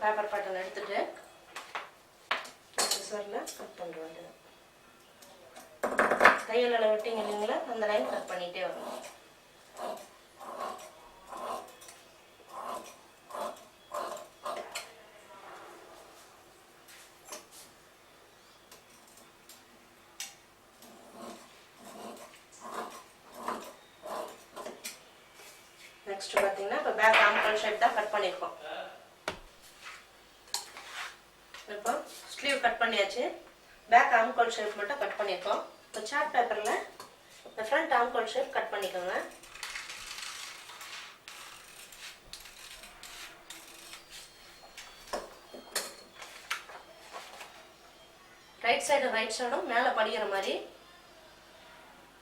Paper pattern எடுத்துட்டு சிசரில் cut பண்ணுறது. தையல் அளவு விட்டிங்க இல்லைங்களா, அந்த லைன் கட் பண்ணிகிட்டே வரணும். நெக்ஸ்ட் பார்த்தீங்கன்னா இப்போ பேக் ஆம்கோல் ஷேப் தான் கட் பண்ணியிருக்கோம். இப்போ ஸ்லீவ் கட் பண்ணியாச்சு, பேக் ஆம்கோல் ஷேப் மட்டும் கட் பண்ணியிருக்கோம். இப்போ சார்ட் பேப்பரில் இந்த ஃப்ரண்ட் ஆம்கோல் ஷேப் கட் பண்ணிக்கோங்க. ரைட் சைடும் மேலே படிக்கிற மாதிரி,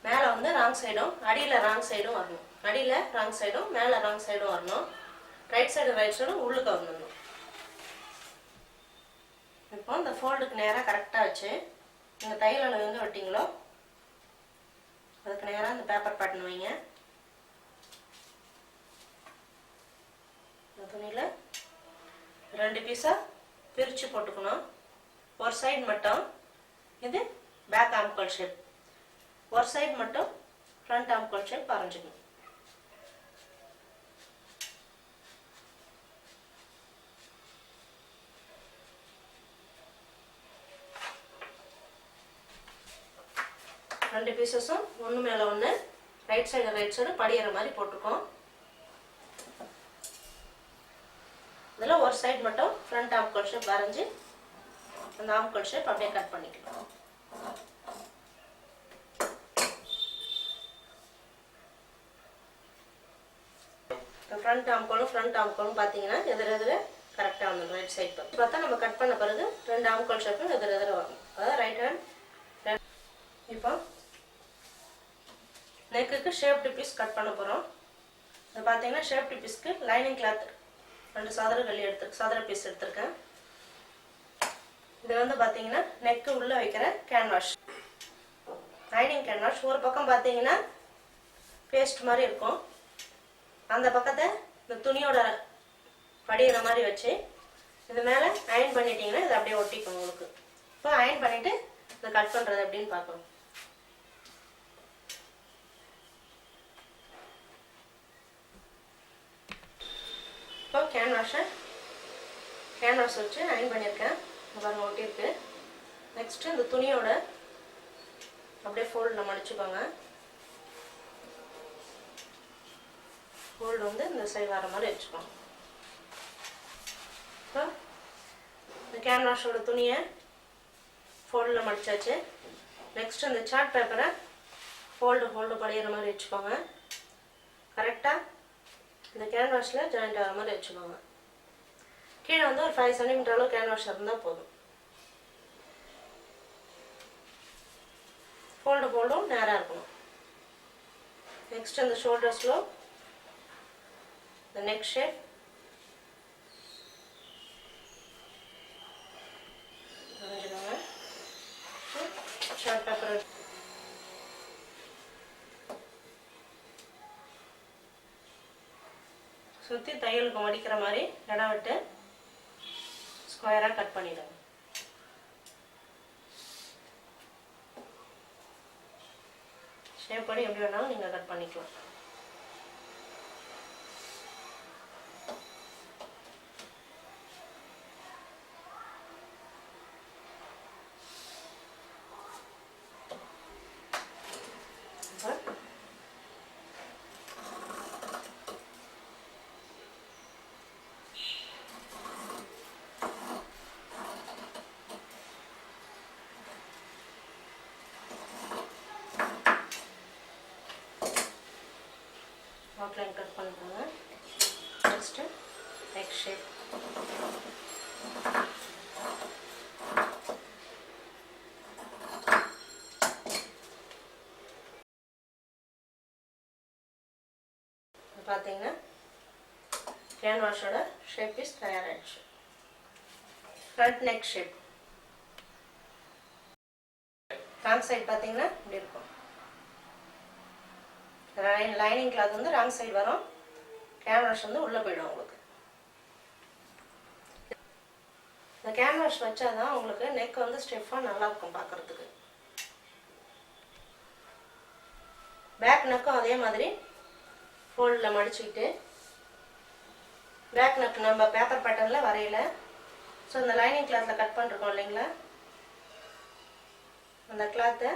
மேலே வந்து ராங் சைடும் அடியில் ராங் சைடும் வரணும். அடியில் ராங் சைடும் மேலே ராங் சைடும் வரணும். ரைட் சைடும் உள்ளுக்கு வரணும். இப்போ இந்த ஃபோல்டுக்கு நேராக கரெக்டாக வச்சு நீங்கள் தையல் அளவு எங்கே வெட்டிங்களோ அதுக்கு நேராக இந்த பேப்பர் பேட்டர்ன் வைங்க. இந்த துணியில் 2 பீஸாக பிரித்து போட்டுக்கணும். ஒரு சைடு மட்டும் இது பேக் ஆம்கோல் ஷேப், ஒரு சைடு மட்டும் ஃப்ரண்ட் ஆம்கோல் ஷேப் வரைஞ்சிக்கணும். ரெண்டு பீசஸும் ஒன்று மேலே ஒன்று ரைட் சைடு படிகிற மாதிரி போட்டுக்கோம். இதில் ஒரு சைடு மட்டும் ஃப்ரண்ட் ஆம்கோல் ஷேப் வரைஞ்சி அந்த ஆம்கோல் ஷேப் அப்படியே கட் பண்ணிக்கலாம். ஃப்ரண்ட் ஆம்கோலும் பார்த்தீங்கன்னா எதிர கரெக்டாக வந்துடும். ரைட் சைட் பார்த்தா நம்ம கட் பண்ண பிறகு 2 ஆம்கோல் ஷேப்பும் எதிர வரணும். அதாவது ரைட் ஹேண்ட். இப்போ நெக்குக்கு ஷேப்டு பீஸ் கட் பண்ண போகிறோம். இது பார்த்தீங்கன்னா ஷேப்டு பீஸ்க்கு லைனிங் கிளாத் 2 சதுர பீஸ் எடுத்திருக்கேன். இது வந்து பார்த்தீங்கன்னா நெக்கு உள்ளே வைக்கிற கேன்வாஷ், லைனிங் கேன்வாஷ். ஒரு பக்கம் பார்த்தீங்கன்னா பேஸ்ட் மாதிரி இருக்கும், அந்த பக்கத்தை இந்த துணியோட படிகிற மாதிரி வச்சு இது மேலே அயன் பண்ணிட்டீங்கன்னா இது அப்படியே ஒட்டிக்கும் உங்களுக்கு. இப்போ அயன் பண்ணிவிட்டு இதை கட் பண்ணுறது எப்படின்னு பார்க்கணும். இப்போ கேன்வாஷ் வச்சு அயன் பண்ணியிருக்கேன். பாருங்க ஒட்டியிருக்கு. நெக்ஸ்ட்டு இந்த துணியோட அப்படியே ஃபோல்டில் மடிச்சுக்கோங்க. ஃபோல்டு வந்து இந்த சைடு வர மாதிரி வச்சுக்கோங்க. இப்போ இந்த கேன்வாஷோட துணியை ஃபோல்டில் மடிச்சாச்சு. நெக்ஸ்ட் இந்த சார்ட் பேப்பரை ஃபோல்டு படிகிற மாதிரி வச்சுக்கோங்க. கரெக்டாக இந்த கேன்வாஷில் ஜாயிண்ட் ஆகிற மாதிரி வச்சுக்கோங்க. கீழே வந்து ஒரு 5 சென்டிமீட்டர் அளவு கேன்வாஷ் இருந்தால் போதும். ஃபோல்டும் நேராக இருக்கணும். நெக்ஸ்ட் இந்த ஷோல்டர்ஸில் இந்த நெக் ஷேப், சார்ட் பேப்பர் சுற்றி தையலுக்கு மடிக்கிற மாதிரி இடம் விட்டு ஸ்கொயராக கட் பண்ணிடுங்க. ஷேப் படி எப்படி வேணாலும் நீங்கள் கட் பண்ணிக்கலாம். அவுட்லைன் கட் பண்ணுறாங்க. Next neck shape. பார்த்தீங்கன்னா கேன்வாஷோட ஷேப் பீஸ் தயாராகிடுச்சு. Front neck shape. Front side பார்த்தீங்கன்னா இப்படி இருக்கும். லைனிங் கிளாத் வந்து ராங் சைடு வரும், கேன்வாஷ் வந்து உள்ளே போயிடும் உங்களுக்கு. இந்த கேன்வாஷ் வச்சாதான் உங்களுக்கு நெக் வந்து ஸ்டிஃபாக நல்லா இருக்கும் பார்க்குறதுக்கு. பேக் நெக்கும் அதே மாதிரி ஃபோல்டில் மடிச்சுக்கிட்டு, பேக் நெக் நம்ம பேப்பர் பேட்டர்னில் வரையில. ஸோ இந்த லைனிங் கிளாத்தில் கட் பண்ணிருக்கோம் இல்லைங்களா, அந்த கிளாத்தை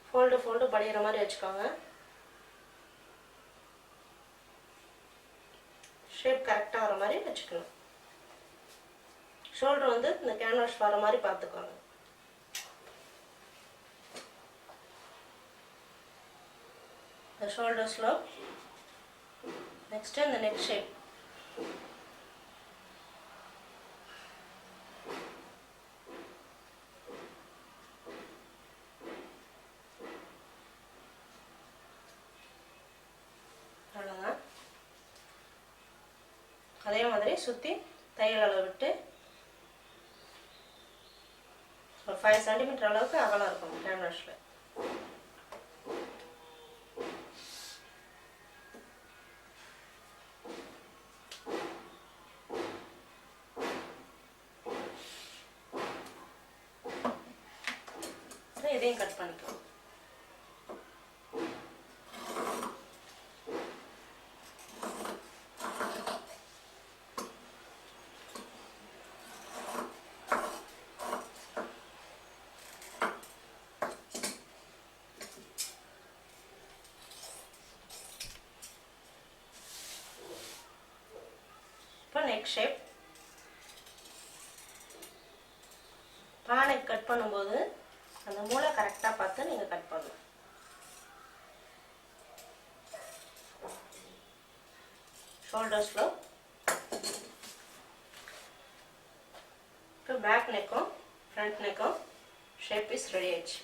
ஃபோல்டு படிகிற மாதிரி வச்சுக்கோங்க. ஷேப் கரெக்டாக வர மாதிரி வச்சுக்கணும். ஷோல்டர் வந்து இந்த கேன்வாஷ் வர மாதிரி பார்த்துக்கோங்க. The shoulder slope. Next in the neck shape. அவ்வளோதான். அதே மாதிரி சுற்றி தையல் அளவு விட்டு ஒரு 5 சென்டிமீட்டர் அளவுக்கு அகலம் இருக்கும் கேன்வாஷில். இதையும் கட் பண்ணிக்கலாம். இப்போ நெக் ஷேப். பானைக்கு கட் பண்ணும்போது அந்த மூளை கரெக்டாக பார்த்து நீங்கள் கட் பண்ணணும். Shoulder slope. இப்போ பேக் நெக்கும் ஃப்ரண்ட் நெக்கும் ஷேப் இஸ் ரெடி ஆயிடுச்சு.